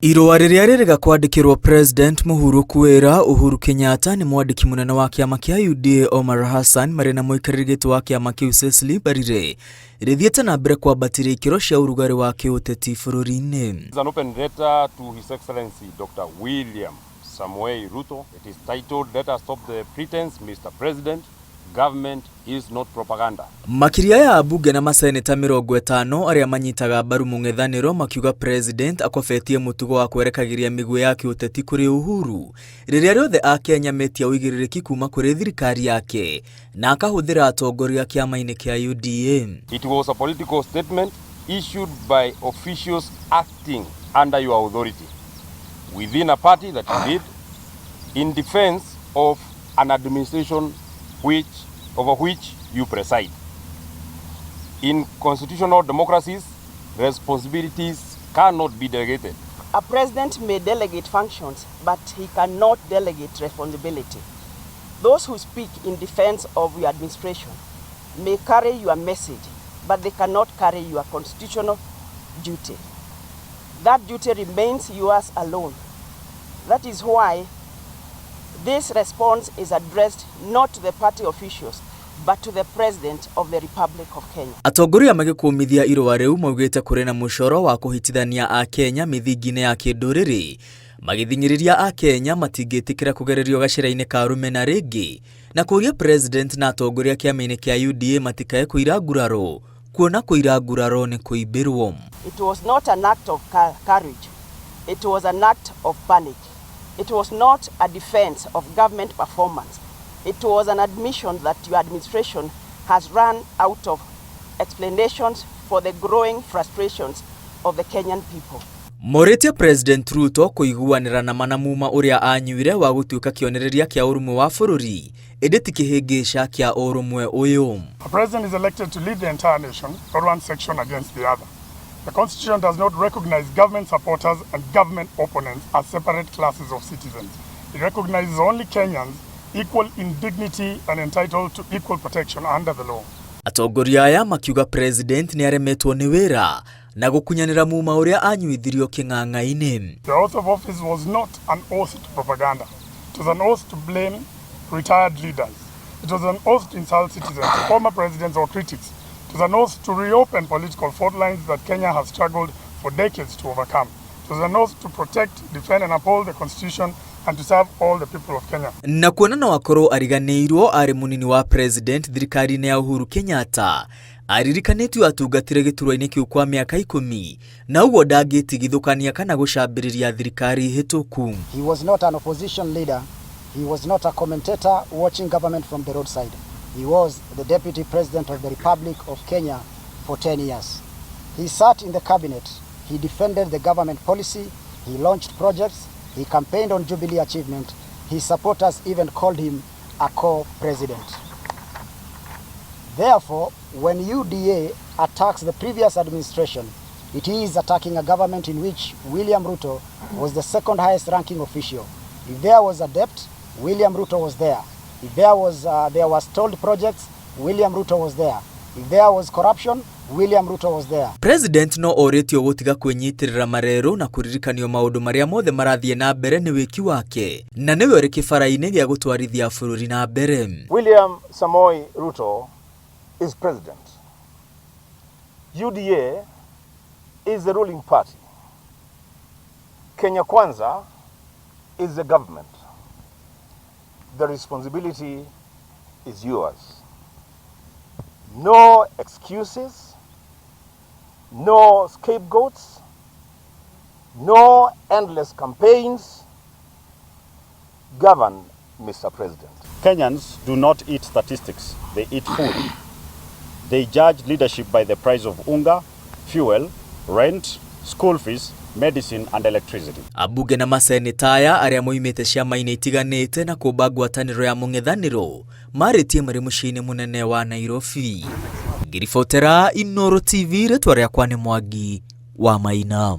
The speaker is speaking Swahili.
Irũa rĩrĩa rĩrĩga kwandĩkĩrwo President Mũhuru kwĩra Uhuru Kenyatta nĩ mwandĩki mũnene wa kĩama kĩa UDA Omar Hassan marĩ na mũikarĩri gĩtĩ wa kĩama kĩu Cecily Mbarire rĩthiĩte na mbere kwambatĩria ikĩro cia ũrugarĩ wa kĩũteti bũrũri-inĩ. It's an open letter to His Excellency Dr. William Samoei Ruto. It is titled, "Let us stop the pretense, Mr. President. Government is not propaganda." Makiria ya abunge na maseneta 50 arĩa manyitaga mbaru mũng'ethanĩro makiuga President akobetie mũtugo wa kwerekagĩria mĩguĩ ya kĩũteti kũrĩ Uhuru rĩrĩa rĩothe akenya metia ũigĩrĩrĩki kuma kũrĩ thirikari yake na akahũthĩra atongoria kĩama-inĩ kĩa UDA. It was a political statement issued by officials acting under your authority within a party that you did in defense of an administration over which you preside. In constitutional democracies, responsibilities cannot be delegated. A president may delegate functions, but he cannot delegate responsibility. Those who speak in defense of your administration may carry your message, but they cannot carry your constitutional duty. That duty remains yours alone. That is why this response is addressed not to the party officials, but to the President of the Republic of Kenya. Atongoria magĩkũmithia irũa rĩu maugĩte kũrĩ na mũcoro wa kũhitithania a Kenya mĩthingi-inĩ ya kĩndũrĩrĩ, magĩthing'ĩrĩria a Kenya matingĩtĩkĩra kũgererio gacĩra-inĩ ka rũmena rĩngĩ na kũria President na atongoria kĩama-inĩ kĩa UDA matikae kũira nguraro, kuona kũira nguraro nĩ kũimbĩrwo. It was not an act of courage. It was an act of panic. It was not a defense of government performance. It was an admission that your administration has run out of explanations for the growing frustrations of the Kenyan people. Morĩtie President Ruto kũiguanĩra na manamuma ũrĩa anyuire wa gũtuĩka kĩonereria kĩa ũrũmwe wa bũrũri ĩndĩ ti kĩhĩngĩca kĩa ũrũmwe ũyũ. A president is elected to lead the entire nation, not one section against the other. The Constitution does not recognize government supporters and government opponents as separate classes of citizens. It recognizes only Kenyans equal in dignity and entitled to equal protection under the law. Atongoria aya makiuga President nĩ aremetwo nĩ wĩra na gũkunyanĩra muma ũrĩa anyuithirio kĩng'ang'a-inĩ. The oath of office was not an oath to propaganda. It was an oath to blame retired leaders. It was an oath to insult citizens, former presidents or critics. It was an oath to reopen political fault lines that Kenya has struggled for decades to overcome. It was an oath to protect, defend and uphold the Constitution and to serve all the people of Kenya. Na kuonana wakorwo ariganĩirwo arĩ mũnini wa President thirikari-inĩ ya Uhuru Kenyatta aririkanĩtio atungatĩre gĩturwa-inĩ kĩu kwa mĩaka 10 na ũguo ndangĩtigithũkania kana gũcambĩrĩria thirikari hĩtũku. He was not an opposition leader. He was not a commentator watching government from the roadside. He was the Deputy President of the Republic of Kenya for 10 years. He sat in the cabinet, he defended the government policy, he launched projects, he campaigned on Jubilee achievement, his supporters even called him a co-president. Therefore, when UDA attacks the previous administration, it is attacking a government in which William Ruto was the second highest ranking official. If there was a debt, William Ruto was there. If there was stalled projects, William Ruto was there. If there was corruption, William Ruto was there. President no oretio gũtiga kwĩnyitĩrĩra marerũ na kũririkanio maũndũ marĩa mothe marathiĩ na mbere nĩ wĩki wake na nĩwe ũrĩ kĩbara-inĩ gĩa gũtwarithia bũrũri na mbere. William Samoei Ruto is president. UDA is the ruling party. Kenya Kwanza is the government. The responsibility is yours. No excuses, no scapegoats, no endless campaigns. Govern, Mr. President. Kenyans do not eat statistics, they eat food. They judge leadership by the price of unga, fuel, rent, school fees, medicine and electricity. Abunge na maseneta aya arĩa moimĩte ciama-inĩ itiganĩte na kũmba ngwatanĩro ya mũng'ethanĩro marĩtie marĩ mũciĩ-inĩ mũnene wa Nairobi. Ngiribotera Inooro TV, rĩtwa rĩakwa nĩ Mwangi wa Maina.